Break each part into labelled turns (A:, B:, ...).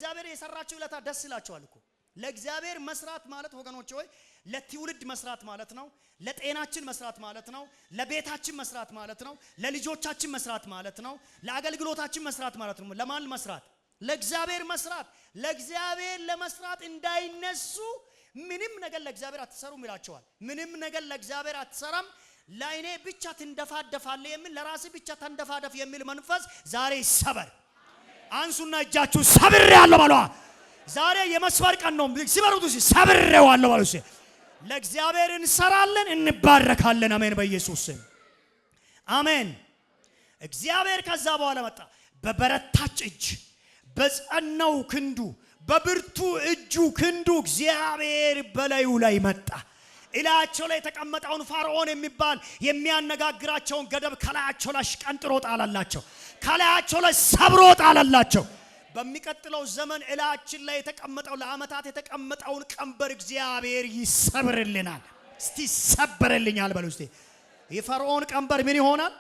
A: እግዚአብሔር የሰራችሁ ለታ ደስ ይላችኋል እኮ ለእግዚአብሔር መስራት ማለት ወገኖች ሆይ ለትውልድ መስራት ማለት ነው ለጤናችን መስራት ማለት ነው ለቤታችን መስራት ማለት ነው ለልጆቻችን መስራት ማለት ነው ለአገልግሎታችን መስራት ማለት ነው ለማን መስራት ለእግዚአብሔር መስራት ለእግዚአብሔር ለመስራት እንዳይነሱ ምንም ነገር ለእግዚአብሔር አትሰሩም ይላችኋል ምንም ነገር ለእግዚአብሔር አትሰራም ለአይኔ ብቻ ትንደፋደፋለህ የሚል ለራስ ብቻ ተንደፋደፍ የሚል መንፈስ ዛሬ ይሰበር አንሱና እጃችሁ ሰብሬያለሁ ባሏ ዛሬ የመስፈር ቀን ነው ሲበሩት ሰብሬዋለሁ ባሉስ ለእግዚአብሔር እንሰራለን እንባረካለን አሜን በኢየሱስ ስም አሜን እግዚአብሔር ከዛ በኋላ መጣ በበረታች እጅ በጸናው ክንዱ በብርቱ እጁ ክንዱ እግዚአብሔር በላዩ ላይ መጣ ኢላቸው ላይ ተቀመጠውን ፋርዖን የሚባል የሚያነጋግራቸውን ገደብ ከላያቸው ላይ ቀንጥሮ ጣላላቸው ከላያቸው ላይ ሰብሮ ጣላላቸው በሚቀጥለው ዘመን ኢላችን ላይ የተቀመጠው ለአመታት የተቀመጠውን ቀንበር እግዚአብሔር ይሰብርልናል እስቲ ሰብርልኛል በሉ እስቲ የፋርዖን ቀንበር ምን ይሆናል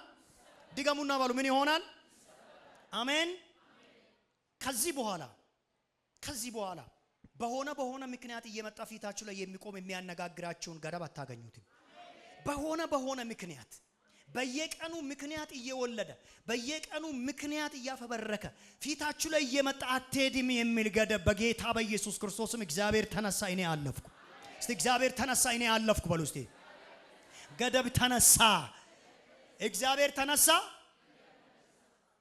A: ድገሙና ባሉ ምን ይሆናል አሜን ከዚህ በኋላ በሆነ ምክንያት እየመጣ ፊታችሁ ላይ የሚቆም የሚያነጋግራችሁን ገደብ አታገኙትም በሆነ ምክንያት በየቀኑ ምክንያት እየወለደ በየቀኑ ምክንያት እያፈበረከ ፊታችሁ ላይ እየመጣ አትሄድም የሚል ገደብ በጌታ በኢየሱስ ክርስቶስም እግዚአብሔር ተነሳ እኔ አለፍኩ እስቲ እግዚአብሔር ተነሳ እኔ አለፍኩ በሉ እስቲ ገደብ ተነሳ እግዚአብሔር ተነሳ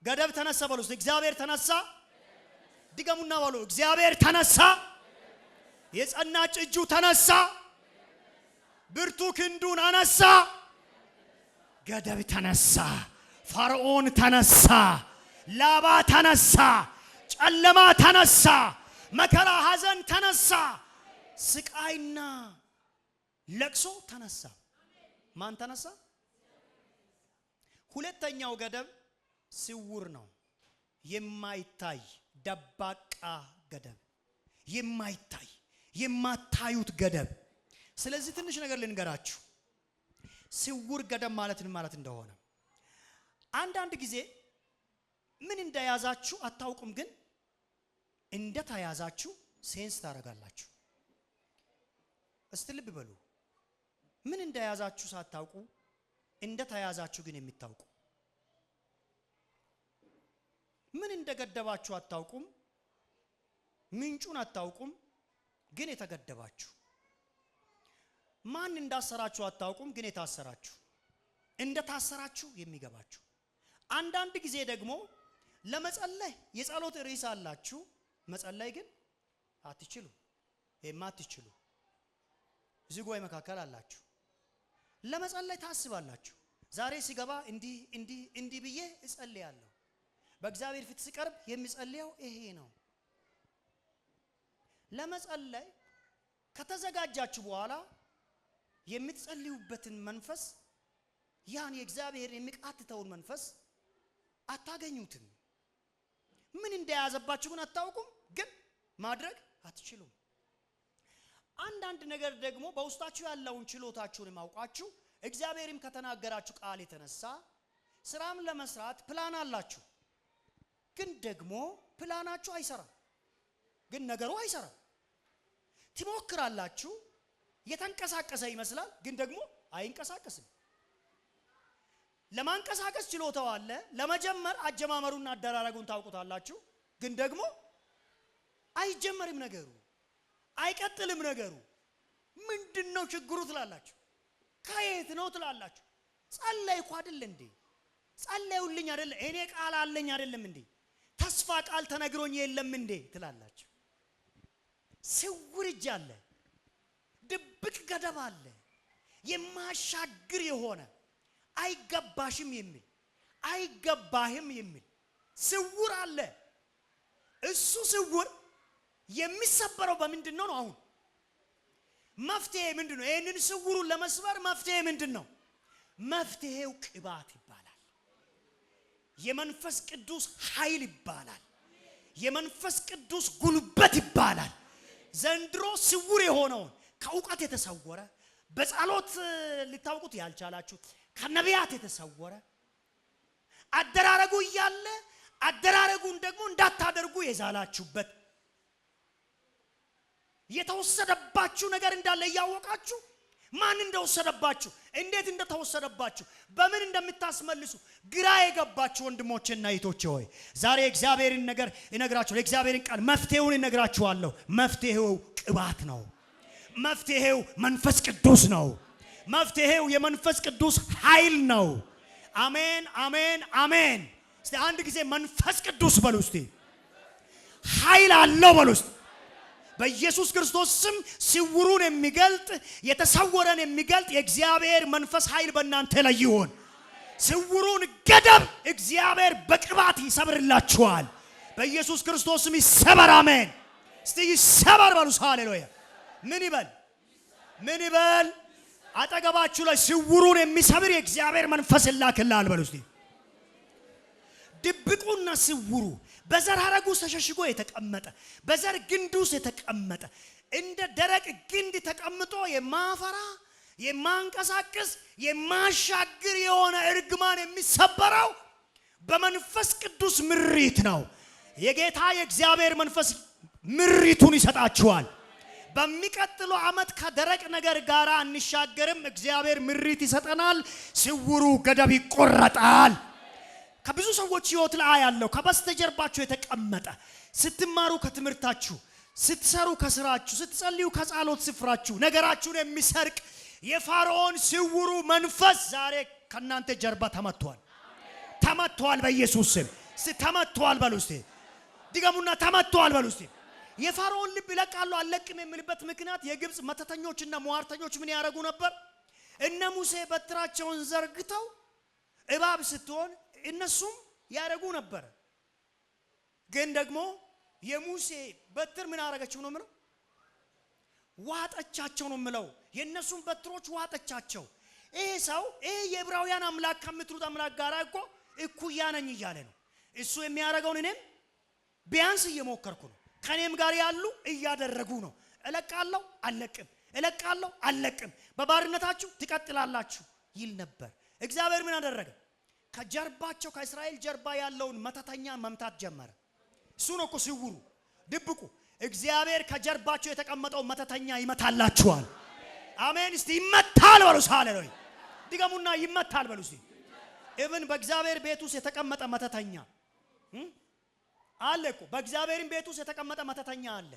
A: ገደብ ተነሳ በሉ እስቲ እግዚአብሔር ተነሳ ድገሙና ባሉ እግዚአብሔር ተነሳ የጸናች እጁ ተነሳ ብርቱ ክንዱን አነሳ ገደብ ተነሳ ፋርዖን ተነሳ ላባ ተነሳ ጨለማ ተነሳ መከራ ሐዘን ተነሳ ስቃይና ለቅሶ ተነሳ ማን ተነሳ ሁለተኛው ገደብ ስውር ነው የማይታይ ደባቃ ገደብ የማይታይ የማታዩት ገደብ ስለዚህ ትንሽ ነገር ልንገራችሁ ስውር ገደብ ማለት ምን ማለት እንደሆነ አንዳንድ ጊዜ ምን እንደያዛችሁ አታውቁም ግን እንደተያዛችሁ ሴንስ ታረጋላችሁ እስቲ ልብ በሉ ምን እንደያዛችሁ ሳታውቁ እንደተያዛችሁ ግን የሚታውቁ ምን እንደገደባችሁ አታውቁም ምንጩን አታውቁም ግን የተገደባችሁ ማን እንዳሰራችሁ አታውቁም ግን የታሰራችሁ እንደታሰራችሁ የሚገባችሁ አንዳንድ ጊዜ ደግሞ ለመጸለይ የጸሎት ርዕስ አላችሁ መጸለይ ግን አትችሉ የማትችሉ እዚህ ጎይ መካከል አላችሁ ለመጸለይ ታስባላችሁ ዛሬ ሲገባ እንዲህ ብዬ እጸልያለሁ በእግዚአብሔር ፊት ሲቀርብ የሚጸልየው ይሄ ነው ለመጸለይ ከተዘጋጃችሁ በኋላ የምትጸልዩበትን መንፈስ ያን የእግዚአብሔር የሚቃትተውን መንፈስ አታገኙትም ምን እንደያዘባችሁ ግን አታውቁም ግን ማድረግ አትችሉም አንዳንድ ነገር ደግሞ በውስጣችሁ ያለውን ችሎታችሁን ማውቃችሁ እግዚአብሔርም ከተናገራችሁ ቃል የተነሳ ስራም ለመስራት ፕላን አላችሁ ግን ደግሞ ፕላናችሁ አይሰራም ግን ነገሩ አይሰራም ትሞክራላችሁ የተንቀሳቀሰ ይመስላል ግን ደግሞ አይንቀሳቀስም ለማንቀሳቀስ ችሎታው አለ ለመጀመር አጀማመሩና አደራረጉን ታውቁታላችሁ ግን ደግሞ አይጀመርም ነገሩ አይቀጥልም ነገሩ ምንድነው ችግሩ ትላላችሁ ከየት ነው ትላላችሁ ጸለይኩ አይደል እንዴ ጸለዩልኝ አይደል እኔ ቃል አለኝ አይደለም እንዴ ተስፋ ቃል ተነግሮኝ የለም እንዴ ትላላችሁ ስውር እጅ አለ ድብቅ ገደብ አለ የማሻግር የሆነ አይገባሽም የሚል አይገባህም የሚል ስውር አለ እሱ ስውር የሚሰበረው በምንድነው ነው አሁን መፍትሄ ምንድነው ይሄንን ስውሩን ለመስበር መፍትሄ ምንድነው መፍትሄው ቅባት ይባላል የመንፈስ ቅዱስ ኃይል ይባላል የመንፈስ ቅዱስ ጉልበት ይባላል ዘንድሮ ስውር የሆነውን ከውቀት የተሰወረ በጸሎት ልታውቁት ያልቻላችሁ ከነቢያት የተሰወረ አደራረጉ ይያለ አደራረጉን ደግሞ እንዳታደርጉ የዛላችሁበት የተወሰደባችሁ ነገር እንዳለ ያወቃችሁ ማን እንደወሰደባችሁ እንዴት እንደተወሰደባችሁ በምን እንደምታስመልሱ ግራ የገባችሁ ወንድሞቼና እህቶቼ ሆይ ዛሬ እግዚአብሔርን ነገር እነግራችኋለሁ። እግዚአብሔርን ቃል መፍትሄውን እነግራችኋለሁ። መፍትሄው ቅባት ነው። መፍትሄው መንፈስ ቅዱስ ነው። መፍትሄው የመንፈስ ቅዱስ ኃይል ነው። አሜን አሜን አሜን። እስቲ አንድ ጊዜ መንፈስ ቅዱስ በሉ እስቲ። ኃይል አለው በሉ እስቲ። በኢየሱስ ክርስቶስ ስም ሲውሩን የሚገልጥ የተሰወረን የሚገልጥ የእግዚአብሔር መንፈስ ኃይል በእናንተ ላይ ይሁን። ሲውሩን ገደብ እግዚአብሔር በቅባት ይሰብርላችኋል። በኢየሱስ ክርስቶስ ስም ይሰበር። አሜን። እስቲ ይሰበር በሉ። ሃሌሉያ። ምን ይበል? ምን ይበል? አጠገባችሁ ላይ ሲውሩን የሚሰብር የእግዚአብሔር መንፈስ ይላክልሃል በሉ እስቲ። ድብቁና ሲውሩ በዘር ሐረግ ውስጥ ተሸሽጎ የተቀመጠ በዘር ግንድ ውስጥ የተቀመጠ እንደ ደረቅ ግንድ ተቀምጦ የማፈራ የማንቀሳቀስ የማሻግር የሆነ እርግማን የሚሰበረው በመንፈስ ቅዱስ ምሪት ነው። የጌታ የእግዚአብሔር መንፈስ ምሪቱን ይሰጣችኋል። በሚቀጥለው ዓመት ከደረቅ ነገር ጋር አንሻገርም። እግዚአብሔር ምሪት ይሰጠናል። ሲውሩ ገደብ ይቆረጣል። ከብዙ ሰዎች ህይወት ላይ ያለው ከበስተጀርባችሁ የተቀመጠ ስትማሩ ከትምህርታችሁ ስትሰሩ ከስራችሁ ስትጸልዩ ከጸሎት ስፍራችሁ ነገራችሁን የሚሰርቅ የፋርዖን ሲውሩ መንፈስ ዛሬ ከናንተ ጀርባ ተመቷል። ተመቷል በኢየሱስ ስም። ተመቷል በሉ እስቲ። ድገሙና ተመቷል በሉ እስቲ። የፋርዖን ልብ ይለቃሉ አለቅም የሚልበት ምክንያት የግብጽ መተተኞችና ሟርተኞች ምን ያደርጉ ነበር? እነ ሙሴ በትራቸውን ዘርግተው እባብ ስትሆን እነሱም ያደርጉ ነበር። ግን ደግሞ የሙሴ በትር ምን አደረገችው ነው የምለው? ዋጠቻቸው ነው የምለው። የእነሱም በትሮች ዋጠቻቸው። ይሄ ሰው ይሄ የዕብራውያን አምላክ ከምትሉት አምላክ ጋር እኮ እኩያ ነኝ እያለ ነው። እሱ የሚያደርገውን እኔም ቢያንስ እየሞከርኩ ነው። ከኔም ጋር ያሉ እያደረጉ ነው። እለቃለሁ አለቅም፣ እለቃለሁ አለቅም፣ በባርነታችሁ ትቀጥላላችሁ ይል ነበር። እግዚአብሔር ምን አደረገ? ከጀርባቸው ከእስራኤል ጀርባ ያለውን መተተኛ መምታት ጀመረ። እሱ ነው እኮ ሲውሩ ድብቁ። እግዚአብሔር ከጀርባቸው የተቀመጠው መተተኛ ይመታላችኋል። አሜን። እስቲ ይመታል በሉ። ሃሌሉያ። ድገሙና ይመታል በሉ እስቲ። ኢቭን በእግዚአብሔር ቤት ውስጥ የተቀመጠ መተተኛ አለ እኮ። በእግዚአብሔር ቤት ውስጥ የተቀመጠ መተተኛ አለ።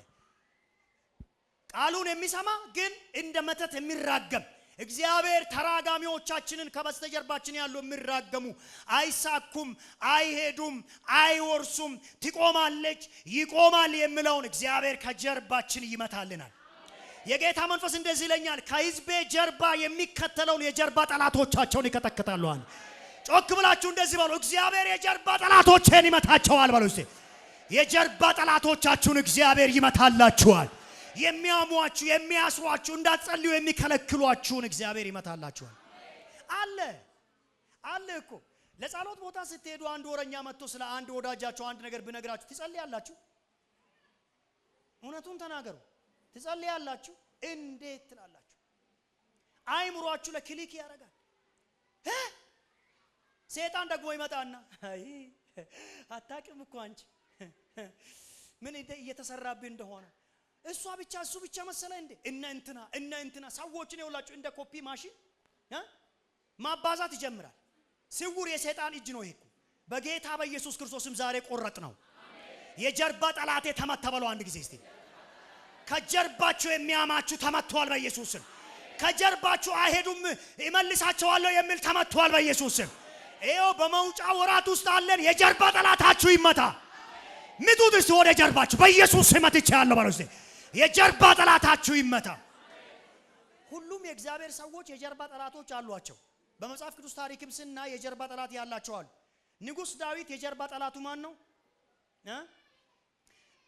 A: ቃሉን የሚሰማ ግን እንደ መተት የሚራገም እግዚአብሔር ተራጋሚዎቻችንን ከበስተጀርባችን ያሉ የሚራገሙ አይሳኩም፣ አይሄዱም፣ አይወርሱም፣ ትቆማለች፣ ይቆማል የሚለውን እግዚአብሔር ከጀርባችን ይመታልናል። የጌታ መንፈስ እንደዚህ ይለኛል፣ ከሕዝቤ ጀርባ የሚከተለውን የጀርባ ጠላቶቻቸውን ይቀጠቅጣሉ። ጮክ ብላችሁ እንደዚህ በሉ፣ እግዚአብሔር የጀርባ ጠላቶችን ይመታቸዋል በሉ እስቲ። የጀርባ ጠላቶቻችሁን እግዚአብሔር ይመታላችኋል። የሚያሟችሁ የሚያስሯችሁ እንዳትጸልዩ የሚከለክሏችሁን እግዚአብሔር ይመታላችኋል። አለ እኮ ለጸሎት ቦታ ስትሄዱ አንድ ወረኛ መጥቶ ስለ አንድ ወዳጃችሁ አንድ ነገር ብነግራችሁ ትጸልያላችሁ? እውነቱን ተናገሩ። ትጸልያላችሁ? እንዴት ትላላችሁ? አይምሯችሁ ለክሊክ ያደርጋል። ሰይጣን ደግሞ ይመጣና አይ አታውቅም እኮ አንቺ ምን እየተሰራብህ እንደሆነ እሱ ብቻ መሰለ እንዴ? እነ እንትና ሰዎችን ይውላችሁ እንደ ኮፒ ማሽን ማባዛት ይጀምራል። ሲውር የሰይጣን እጅ ነው ይሄ። በጌታ በኢየሱስ ክርስቶስም ዛሬ ቆረጥ ነው። የጀርባ ጠላቴ ተመተበለው አንድ ጊዜ እስቲ። ከጀርባችሁ የሚያማችሁ ተመቷል በኢየሱስም። ከጀርባችሁ አይሄዱም ይመልሳቸዋለሁ የሚል ተመቷል በኢየሱስም። ይሄው በመውጫ ወራት ውስጥ አለን። የጀርባ ጠላታችሁ ይመታ። ምጡት እስቲ ወደ ጀርባችሁ በኢየሱስ ስም መትቻለሁ ባለው እስቲ። የጀርባ ጠላታችሁ ይመታ። ሁሉም የእግዚአብሔር ሰዎች የጀርባ ጠላቶች አሏቸው። በመጽሐፍ ቅዱስ ታሪክም ስናይ የጀርባ ጠላት ያላቸው አሉ። ንጉስ ዳዊት የጀርባ ጠላቱ ማን ነው?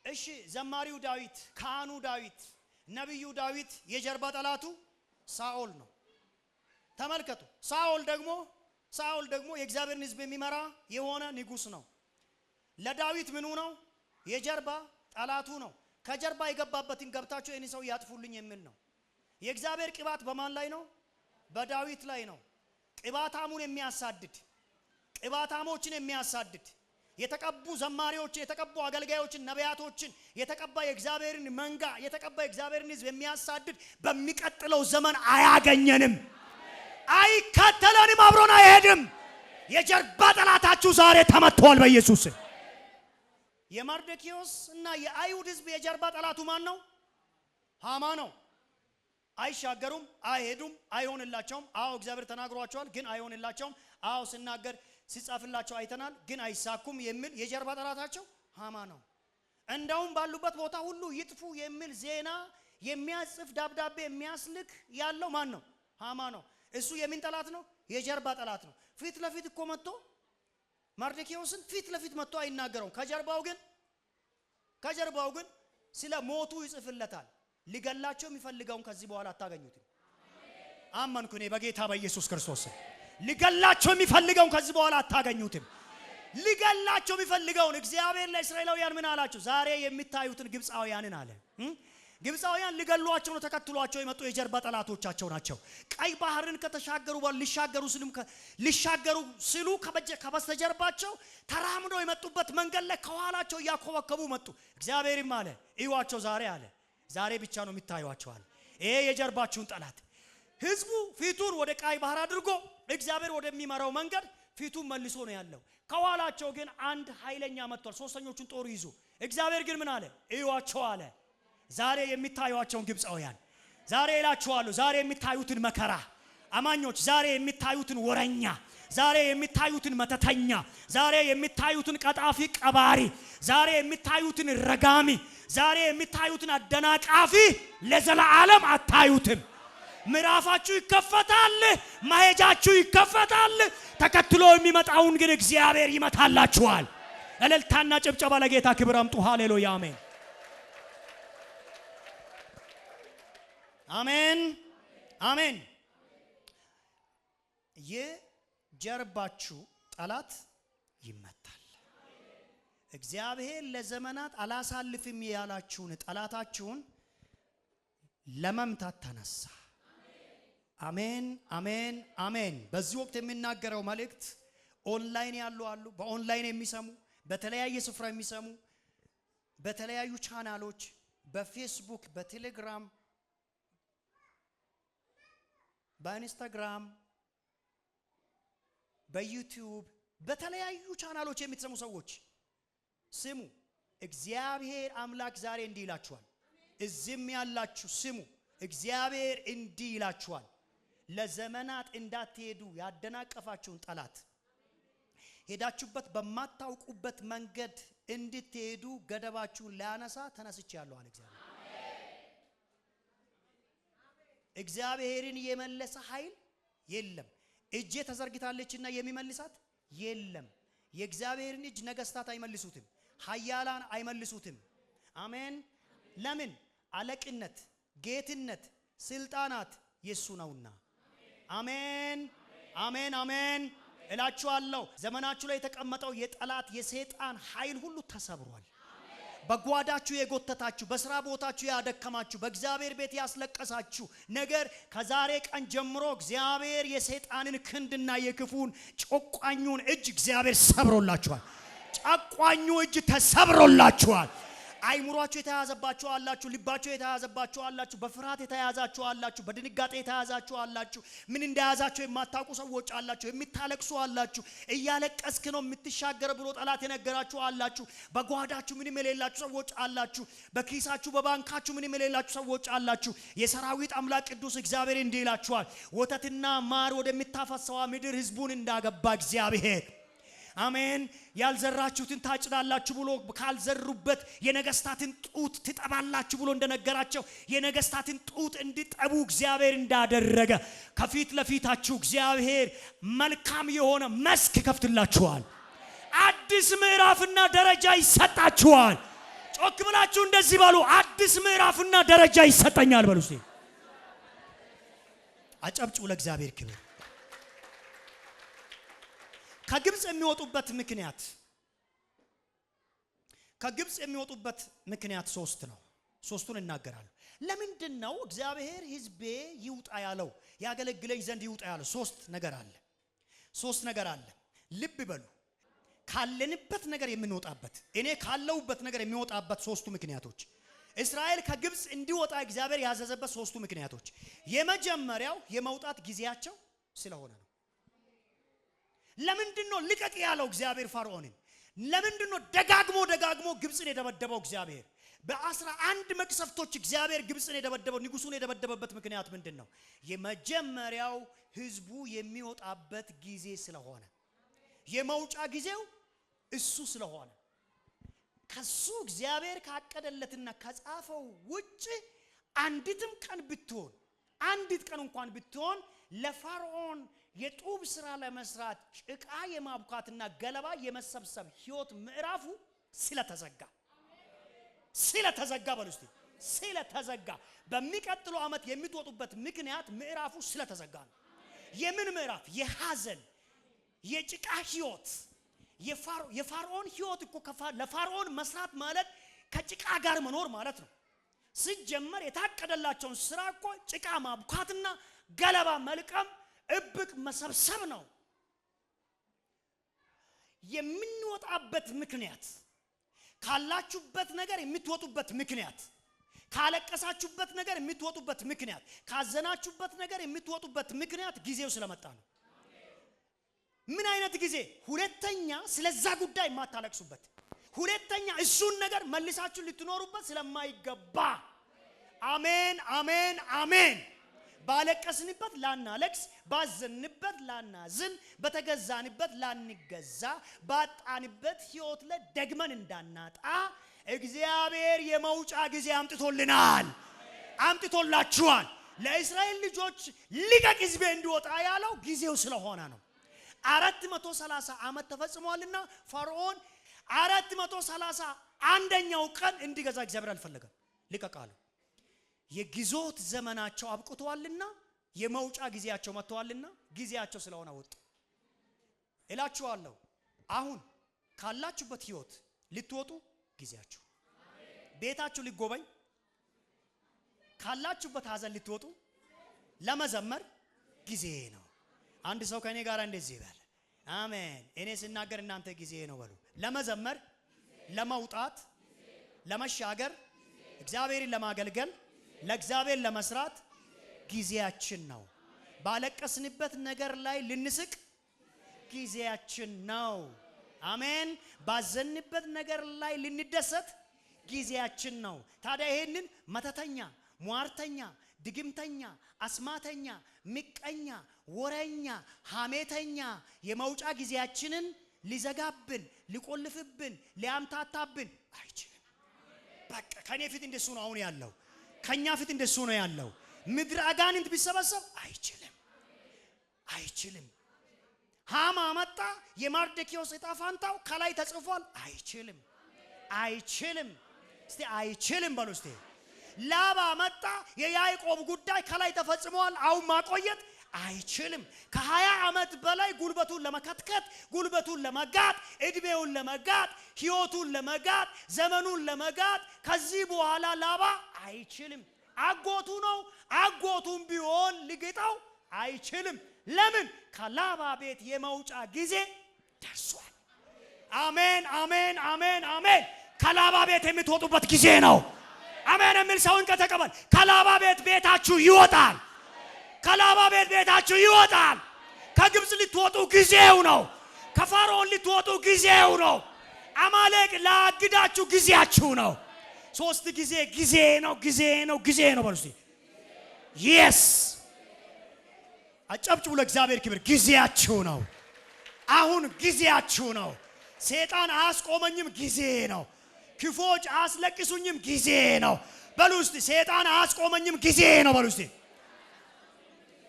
A: እሺ ዘማሪው ዳዊት፣ ካህኑ ዳዊት፣ ነብዩ ዳዊት የጀርባ ጠላቱ ሳኦል ነው። ተመልከቱ። ሳኦል ደግሞ የእግዚአብሔርን ሕዝብ የሚመራ የሆነ ንጉስ ነው። ለዳዊት ምኑ ነው? የጀርባ ጠላቱ ነው። ከጀርባ የገባበትን ገብታችሁ እኔ ሰው ያጥፉልኝ የሚል ነው። የእግዚአብሔር ቅባት በማን ላይ ነው? በዳዊት ላይ ነው። ቅባታሙን የሚያሳድድ ቅባታሞችን የሚያሳድድ የተቀቡ ዘማሪዎችን የተቀቡ አገልጋዮችን ነቢያቶችን የተቀባ የእግዚአብሔርን መንጋ የተቀባ የእግዚአብሔርን ሕዝብ የሚያሳድድ በሚቀጥለው ዘመን አያገኘንም፣ አይከተለንም፣ አብሮን አይሄድም። የጀርባ ጠላታችሁ ዛሬ ተመቷል በኢየሱስ። የመርዶክዮስ እና የአይሁድ ሕዝብ የጀርባ ጠላቱ ማን ነው? ሃማ ነው። አይሻገሩም፣ አይሄዱም፣ አይሆንላቸውም። አዎ እግዚአብሔር ተናግሯቸዋል፣ ግን አይሆንላቸውም። አዎ ሲናገር ሲጻፍላቸው አይተናል፣ ግን አይሳኩም የሚል የጀርባ ጠላታቸው ሃማ ነው። እንደውም ባሉበት ቦታ ሁሉ ይጥፉ የሚል ዜና የሚያጽፍ ደብዳቤ የሚያስልክ ያለው ማን ነው? ሃማ ነው። እሱ የምን ጠላት ነው? የጀርባ ጠላት ነው። ፊት ለፊት እኮ መጥቶ መርዶክዮስን ፊት ለፊት መጥቶ አይናገረውም። ከጀርባው ግን ስለ ሞቱ ይጽፍለታል። ሊገላቸው የሚፈልገውን ከዚህ በኋላ አታገኙትም። አመንኩ እኔ በጌታ በኢየሱስ ክርስቶስ። ሊገላቸው የሚፈልገውን ከዚህ በኋላ አታገኙትም። ሊገላቸው የሚፈልገውን እግዚአብሔር ለእስራኤላውያን ምን አላቸው? ዛሬ የሚታዩትን ግብፃውያንን አለ። ግብፃውያን ሊገሏቸው ነው ተከትሏቸው የመጡ የጀርባ ጠላቶቻቸው ናቸው። ቀይ ባህርን ከተሻገሩ ሊሻገሩ ሲሉ ከበስተጀርባቸው ተራምዶ የመጡበት መንገድ ላይ ከኋላቸው እያኮበከቡ መጡ። እግዚአብሔርም አለ እዩዋቸው ዛሬ ብቻ ነው የሚታዩዋቸው አለ። ይሄ የጀርባችሁን ጠላት ህዝቡ ፊቱን ወደ ቀይ ባህር አድርጎ እግዚአብሔር ወደሚመራው መንገድ ፊቱን መልሶ ነው ያለው። ከኋላቸው ግን አንድ ኃይለኛ መጥቷል፣ ሶስተኞቹን ጦር ይዞ። እግዚአብሔር ግን ምን አለ? እዩዋቸው አለ። ዛሬ የሚታዩዋቸውን ግብፃውያን ዛሬ እላችኋለሁ፣ ዛሬ የሚታዩትን መከራ አማኞች፣ ዛሬ የሚታዩትን ወረኛ፣ ዛሬ የሚታዩትን መተተኛ፣ ዛሬ የሚታዩትን ቀጣፊ ቀባሪ፣ ዛሬ የሚታዩትን ረጋሚ፣ ዛሬ የሚታዩትን አደናቃፊ ለዘላለም አታዩትም። ምዕራፋችሁ ይከፈታል፣ ማሄጃችሁ ይከፈታል። ተከትሎ የሚመጣውን ግን እግዚአብሔር ይመታላችኋል። እልልታና ጭብጨባ ለጌታ ክብር አምጡ። ሃሌሉያ አሜን አሜን አሜን። የጀርባችሁ ጠላት ይመታል። እግዚአብሔር ለዘመናት አላሳልፍም ያላችሁን ጠላታችሁን ለመምታት ተነሳ። አሜን አሜን አሜን። በዚህ ወቅት የሚናገረው መልእክት ኦንላይን ያሉ አሉ፣ በኦንላይን የሚሰሙ በተለያየ ስፍራ የሚሰሙ በተለያዩ ቻናሎች በፌስቡክ፣ በቴሌግራም፣ በኢንስታግራም፣ በዩቲዩብ በተለያዩ ቻናሎች የምትሰሙ ሰዎች ስሙ። እግዚአብሔር አምላክ ዛሬ እንዲህ ይላችኋል። እዚህም ያላችሁ ስሙ። እግዚአብሔር እንዲህ ይላችኋል። ለዘመናት እንዳትሄዱ ያደናቀፋችሁን ጠላት ሄዳችሁበት በማታውቁበት መንገድ እንድትሄዱ ገደባችሁን ሊያነሳ ተነስቻለሁ አለ እግዚአብሔር። እግዚአብሔርን የመለሰ ኃይል የለም። እጄ ተዘርግታለችና የሚመልሳት የለም። የእግዚአብሔርን እጅ ነገስታት አይመልሱትም፣ ኃያላን አይመልሱትም። አሜን። ለምን? አለቅነት፣ ጌትነት፣ ስልጣናት የሱ ነውና። አሜን አሜን አሜን እላችኋለሁ። ዘመናችሁ ላይ የተቀመጠው የጠላት የሰይጣን ኃይል ሁሉ ተሰብሯል። በጓዳችሁ የጎተታችሁ፣ በስራ ቦታችሁ ያደከማችሁ፣ በእግዚአብሔር ቤት ያስለቀሳችሁ ነገር ከዛሬ ቀን ጀምሮ እግዚአብሔር የሰይጣንን ክንድና የክፉን ጨቋኙን እጅ እግዚአብሔር ሰብሮላችኋል። ጨቋኙ እጅ ተሰብሮላችኋል። አይምሯችሁ የተያዘባችሁ አላችሁ፣ ልባችሁ የተያዘባችሁ አላችሁ፣ በፍርሃት የተያዛችሁ አላችሁ፣ በድንጋጤ የተያዛችሁ አላችሁ፣ ምን እንደያዛችሁ የማታውቁ ሰዎች አላችሁ፣ የምታለቅሱ አላችሁ፣ እያለቀስክ ነው የምትሻገር ብሎ ጠላት የነገራችሁ አላችሁ፣ በጓዳችሁ ምንም የሌላችሁ ሰዎች አላችሁ፣ በኪሳችሁ በባንካችሁ ምንም የሌላችሁ ሰዎች አላችሁ። የሰራዊት አምላክ ቅዱስ እግዚአብሔር እንዲህ ይላችኋል፣ ወተትና ማር ወደምታፈሰዋ ምድር ህዝቡን እንዳገባ እግዚአብሔር አሜን። ያልዘራችሁትን ታጭዳላችሁ ብሎ ካልዘሩበት የነገስታትን ጡት ትጠባላችሁ ብሎ እንደነገራቸው የነገስታትን ጡት እንዲጠቡ እግዚአብሔር እንዳደረገ ከፊት ለፊታችሁ እግዚአብሔር መልካም የሆነ መስክ ከፍትላችኋል። አዲስ ምዕራፍና ደረጃ ይሰጣችኋል። ጮክ ብላችሁ እንደዚህ ባሉ፣ አዲስ ምዕራፍና ደረጃ ይሰጠኛል በሉ። እስቲ አጨብጭቡ ለእግዚአብሔር ክብር። ከግብጽ የሚወጡበት ምክንያት ሶስት ነው። ሶስቱን እናገራለሁ። ለምንድን ነው እግዚአብሔር ህዝቤ ይውጣ ያለው፣ ያገለግለኝ ዘንድ ይውጣ ያለው? ሶስት ነገር አለ። ልብ በሉ። ካለንበት ነገር የምንወጣበት እኔ ካለውበት ነገር የሚወጣበት ሶስቱ ምክንያቶች እስራኤል ከግብጽ እንዲወጣ እግዚአብሔር ያዘዘበት ሶስቱ ምክንያቶች የመጀመሪያው የመውጣት ጊዜያቸው ስለሆነ ነው። ለምንድነው ልቀቅ ያለው እግዚአብሔር ፈርዖንን? ለምንድነው ደጋግሞ ግብጽን የደበደበው እግዚአብሔር? በ11 መቅሰፍቶች እግዚአብሔር ግብጽን የደበደበው ንጉሱን የደበደበበት ምክንያት ምንድነው? የመጀመሪያው ህዝቡ የሚወጣበት ጊዜ ስለሆነ የመውጫ ጊዜው እሱ ስለሆነ ከሱ እግዚአብሔር ካቀደለትና ከጻፈው ውጪ አንዲትም ቀን ብትሆን አንዲት ቀን እንኳን ብትሆን ለፈርዖን የጡብ ስራ ለመስራት ጭቃ የማብካትና ገለባ የመሰብሰብ ህይወት ምዕራፉ ስለተዘጋ በሉስቲ ስለተዘጋ በሚቀጥለው አመት የሚወጡበት ምክንያት ምዕራፉ ስለተዘጋ ነው። የምን ምዕራፍ? የሐዘን የጭቃ ህይወት የፈርዖን ህይወት እኮ ለፈርዖን መስራት ማለት ከጭቃ ጋር መኖር ማለት ነው። ሲጀመር የታቀደላቸውን ስራ እኮ ጭቃ ማብካትና ገለባ መልቀም እብቅ መሰብሰብ ነው። የምንወጣበት ምክንያት ካላችሁበት ነገር የምትወጡበት ምክንያት ካለቀሳችሁበት ነገር የምትወጡበት ምክንያት ካዘናችሁበት ነገር የምትወጡበት ምክንያት ጊዜው ስለመጣ ነው። ምን አይነት ጊዜ? ሁለተኛ ስለዛ ጉዳይ ማታለቅሱበት፣ ሁለተኛ እሱን ነገር መልሳችሁ ልትኖሩበት ስለማይገባ። አሜን አሜን አሜን። ባለቀስንበት ላናለቅስ፣ ባዘንበት ላናዝን፣ በተገዛንበት ላንገዛ፣ ባጣንበት ህይወት ላይ ደግመን እንዳናጣ እግዚአብሔር የመውጫ ጊዜ አምጥቶልናል፣ አምጥቶላችኋል። ለእስራኤል ልጆች ልቀቅ ህዝቤ እንዲወጣ ያለው ጊዜው ስለሆነ ነው። 430 ዓመት ተፈጽሟልና ፈርዖን 430 አንደኛው ቀን እንዲገዛ እግዚአብሔር አልፈለገም፣ ልቀቅ አለው። የግዞት ዘመናቸው አብቅቷልና የመውጫ ጊዜያቸው መጥቷልና ጊዜያቸው ስለሆነ ወጡ እላችኋለሁ። አሁን ካላችሁበት ህይወት ልትወጡ ጊዜያችሁ፣ ቤታችሁ ሊጎበኝ ካላችሁበት ሐዘን ልትወጡ ለመዘመር ጊዜ ነው። አንድ ሰው ከኔ ጋር እንደዚህ ይበል፣ አሜን። እኔ ስናገር እናንተ ጊዜ ነው በሉ። ለመዘመር፣ ለመውጣት፣ ለመሻገር፣ እግዚአብሔርን ለማገልገል፣ ለእግዚአብሔር ለመስራት ጊዜያችን ነው። ባለቀስንበት ነገር ላይ ልንስቅ ጊዜያችን ነው። አሜን። ባዘንበት ነገር ላይ ልንደሰት ጊዜያችን ነው። ታዲያ ይሄንን መተተኛ፣ ሟርተኛ፣ ድግምተኛ፣ አስማተኛ፣ ምቀኛ፣ ወረኛ፣ ሐሜተኛ የመውጫ ጊዜያችንን ሊዘጋብን፣ ሊቆልፍብን፣ ሊያምታታብን አይችልም። በቃ ከኔ ፊት እንደሱ ነው አሁን ያለው፣ ከኛ ፊት እንደሱ ነው ያለው። ምድር አጋንንት ቢሰበሰብ አይችልም። ሃማ መጣ፣ የማርደኪዮስ ዕጣ ፋንታው ከላይ ተጽፏል። አይችልም። እስቲ አይችልም በሉ እስቲ። ላባ መጣ፣ የያዕቆብ ጉዳይ ከላይ ተፈጽሟል። አሁን ማቆየት አይችልም። ከ20 ዓመት በላይ ጉልበቱን ለመከትከት፣ ጉልበቱን ለመጋጥ፣ እድሜውን ለመጋጥ፣ ህይወቱን ለመጋጥ፣ ዘመኑን ለመጋጥ ከዚህ በኋላ ላባ አይችልም። አጎቱ ነው፣ አጎቱም ቢሆን ሊገጣው አይችልም። ለምን? ከላባ ቤት የመውጫ ጊዜ ደርሷል። አሜን አሜን አሜን አሜን። ከላባ ቤት የምትወጡበት ጊዜ ነው። አሜን የሚል ሰውን ከተቀበል። ከላባ ቤት ቤታችሁ ይወጣል። ከላባ ቤት ቤታችሁ ይወጣል። ከግብጽ ልትወጡ ጊዜው ነው። ከፈርዖን ልትወጡ ጊዜው ነው። አማሌቅ ላግዳችሁ ጊዜያችሁ ነው። 3 ጊዜ ጊዜ ነው በሉ እስቲ። ኢየስ አጨብጭቡ ለእግዚአብሔር ክብር። ጊዜያችሁ ነው። አሁን ጊዜያችሁ ነው። ሰይጣን አያስቆመኝም፣ ጊዜ ነው። ክፎች አያስለቅሱኝም፣ ጊዜ ነው በሉ እስቲ። ሰይጣን አያስቆመኝም፣ ጊዜ ነው በሉ እስቲ።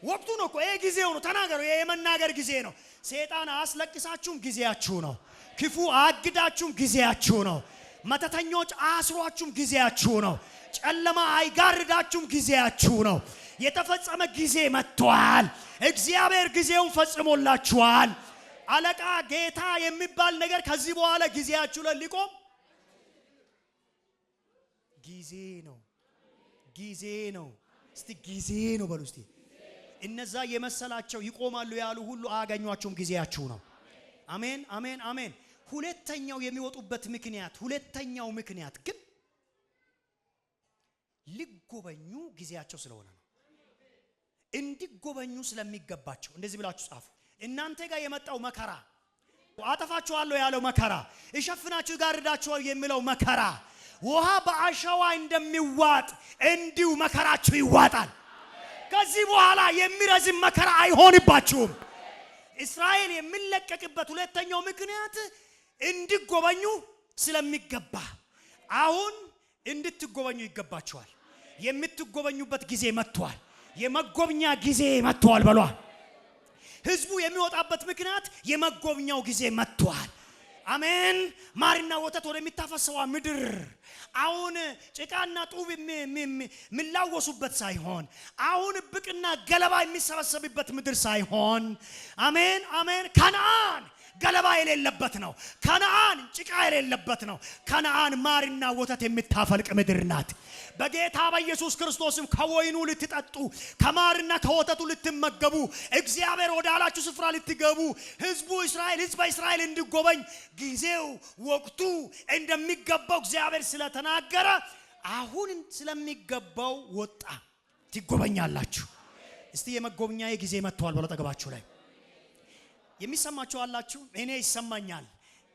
A: ወቅቱ ነው እኮ ይሄ ጊዜው ነው። ተናገሩ። ይሄ የመናገር ጊዜ ነው። ሰይጣን አያስለቅሳችሁም፣ ጊዜያችሁ ነው። ክፉ አያግዳችሁም፣ ጊዜያችሁ ነው። መተተኞች አያስሯችሁም፣ ጊዜያችሁ ነው። ጨለማ አይጋርዳችሁም፣ ጊዜያችሁ ነው። የተፈጸመ ጊዜ መጥቷል። እግዚአብሔር ጊዜውን ፈጽሞላችኋል። አለቃ ጌታ የሚባል ነገር ከዚህ በኋላ ጊዜያችሁ ላይ ሊቆም ጊዜ ነው። እስቲ ጊዜ ነው በሉ እስቲ። እነዛ የመሰላቸው ይቆማሉ ያሉ ሁሉ አያገኟቸውም፣ ጊዜያችሁ ነው። አሜን አሜን አሜን። ሁለተኛው የሚወጡበት ምክንያት ግን ሊጎበኙ ጊዜያቸው ስለሆነ ነው። እንዲጎበኙ ስለሚገባቸው እንደዚህ ብላችሁ ጻፉ። እናንተ ጋር የመጣው መከራ አጠፋችኋለሁ ያለው መከራ እሸፍናችሁ ጋርዳችሁ የሚለው መከራ ውሃ በአሸዋ እንደሚዋጥ እንዲሁ መከራችሁ ይዋጣል። ከዚህ በኋላ የሚረዝም መከራ አይሆንባችሁም። እስራኤል የሚለቀቅበት ሁለተኛው ምክንያት እንዲጎበኙ ስለሚገባ አሁን እንድትጎበኙ ይገባችኋል። የምትጎበኙበት ጊዜ መጥቷል። የመጎብኛ ጊዜ መጥቷል በሏ። ህዝቡ የሚወጣበት ምክንያት የመጎብኛው ጊዜ መጥቷል። አሜን። ማርና ወተት ወደሚታፈሰው ምድር አሁን ጭቃና ጡብ የሚላወሱበት ሳይሆን አሁን ብቅና ገለባ የሚሰበሰብበት ምድር ሳይሆን አሜን አሜን ከነዓን ገለባ የሌለበት ነው። ከነዓን ጭቃ የሌለበት ነው። ከነዓን ማርና ወተት የምታፈልቅ ምድር ናት። በጌታ በኢየሱስ ክርስቶስም ከወይኑ ልትጠጡ ከማርና ከወተቱ ልትመገቡ እግዚአብሔር ወዳላችሁ ስፍራ ልትገቡ ህዝበ እስራኤል እንዲጎበኝ ጊዜው ወቅቱ እንደሚገባው እግዚአብሔር ስለተናገረ አሁን ስለሚገባው ወጣ። ትጎበኛላችሁ። እስቲ የመጎብኛዬ ጊዜ መጥቷል በሉ አጠገባችሁ ላይ። የሚሰማችሁ አላችሁ? እኔ ይሰማኛል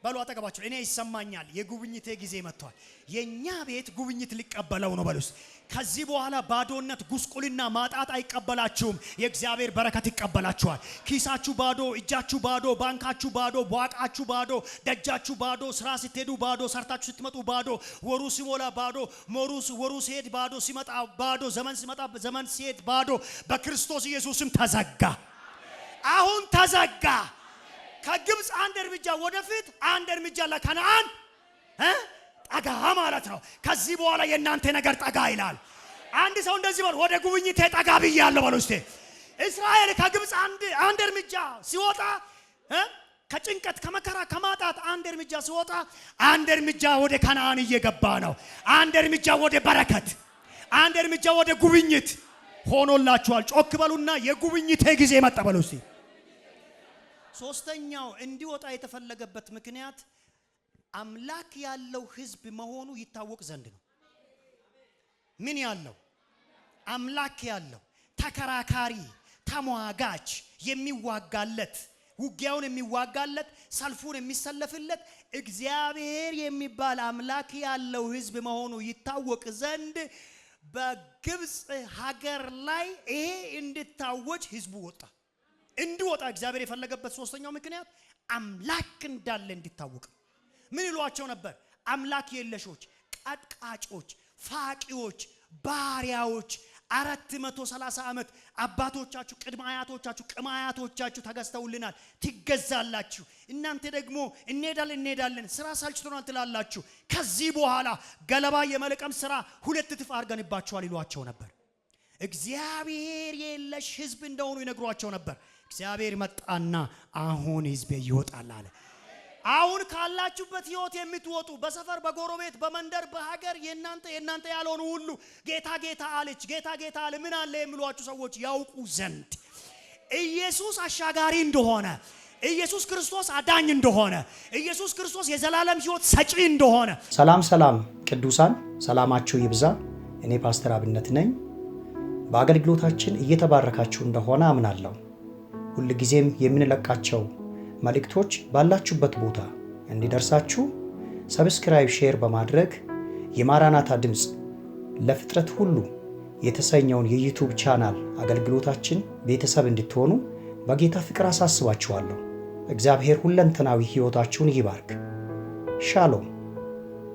A: በሉ አጠገባችሁ። እኔ ይሰማኛል የጉብኝቴ ጊዜ መጥቷል። የኛ ቤት ጉብኝት ሊቀበለው ነው በሉስ። ከዚህ በኋላ ባዶነት፣ ጉስቁልና፣ ማጣት አይቀበላችሁም። የእግዚአብሔር በረከት ይቀበላችኋል። ኪሳችሁ ባዶ፣ እጃችሁ ባዶ፣ ባንካችሁ ባዶ፣ ቧቃችሁ ባዶ፣ ደጃችሁ ባዶ፣ ስራ ስትሄዱ ባዶ፣ ሰርታችሁ ስትመጡ ባዶ፣ ወሩ ሲሞላ ባዶ፣ ወሩ ሲሄድ ባዶ፣ ሲመጣ ባዶ፣ ዘመን ሲመጣ ዘመን ሲሄድ ባዶ በክርስቶስ ኢየሱስም ተዘጋ። አሁን ተዘጋ። ከግብጽ አንድ እርምጃ ወደፊት አንድ እርምጃ ለከነዓን ጠጋ ማለት ነው። ከዚህ በኋላ የእናንተ ነገር ጠጋ ይላል። አንድ ሰው እንደዚህ በል፣ ወደ ጉብኝቴ ጠጋ ብያለሁ በሉ እስቲ። እስራኤል ከግብጽ አንድ እርምጃ ሲወጣ ከጭንቀት ከመከራ ከማጣት አንድ እርምጃ ሲወጣ አንድ እርምጃ ወደ ከነዓን እየገባ ነው። አንድ እርምጃ ወደ በረከት፣ አንድ እርምጃ ወደ ጉብኝት ሆኖላችኋል። ጮክ በሉና የጉብኝቴ ጊዜ መጣ በሉ እስቲ። ሶስተኛው እንዲወጣ የተፈለገበት ምክንያት አምላክ ያለው ህዝብ መሆኑ ይታወቅ ዘንድ ነው። ምን ያለው? አምላክ ያለው ተከራካሪ፣ ተሟጋች፣ የሚዋጋለት፣ ውጊያውን የሚዋጋለት፣ ሰልፉን የሚሰለፍለት እግዚአብሔር የሚባል አምላክ ያለው ህዝብ መሆኑ ይታወቅ ዘንድ በግብጽ ሀገር ላይ ይሄ እንድታወጅ ህዝቡ ወጣ። እንዲወጣ እግዚአብሔር የፈለገበት ሶስተኛው ምክንያት አምላክ እንዳለ እንዲታወቅ። ምን ይሏቸው ነበር? አምላክ የለሾች፣ ቀጥቃጮች፣ ፋቂዎች፣ ባሪያዎች 430 ዓመት አባቶቻችሁ ቅድመ አያቶቻችሁ ተገዝተውልናል፣ ትገዛላችሁ። እናንተ ደግሞ እንሄዳለን ስራ ሳልችቶናል ትላላችሁ። ከዚህ በኋላ ገለባ የመልቀም ስራ 2 እጥፍ አድርገንባችኋል ይሏቸው ነበር። እግዚአብሔር የለሽ ህዝብ እንደሆኑ ይነግሯቸው ነበር። እግዚአብሔር መጣና አሁን ህዝቤ ይወጣል አለ። አሁን ካላችሁበት ህይወት የምትወጡ በሰፈር በጎረቤት በመንደር በሀገር የናንተ ያልሆኑ ሁሉ ጌታ አለ ምን አለ የሚሏችሁ ሰዎች ያውቁ ዘንድ ኢየሱስ አሻጋሪ እንደሆነ፣ ኢየሱስ ክርስቶስ አዳኝ እንደሆነ፣ ኢየሱስ ክርስቶስ የዘላለም ህይወት ሰጪ እንደሆነ።
B: ሰላም ቅዱሳን ሰላማችሁ ይብዛ። እኔ ፓስተር አብነት ነኝ። በአገልግሎታችን እየተባረካችሁ እንደሆነ አምናለሁ። ሁሉ ጊዜም የምንለቃቸው መልእክቶች ባላችሁበት ቦታ እንዲደርሳችሁ ሰብስክራይብ፣ ሼር በማድረግ የማራናታ ድምጽ ለፍጥረት ሁሉ የተሰኘውን የዩቲዩብ ቻናል አገልግሎታችን ቤተሰብ እንድትሆኑ በጌታ ፍቅር አሳስባችኋለሁ። እግዚአብሔር ሁለንተናዊ ህይወታችሁን ይባርክ። ሻሎም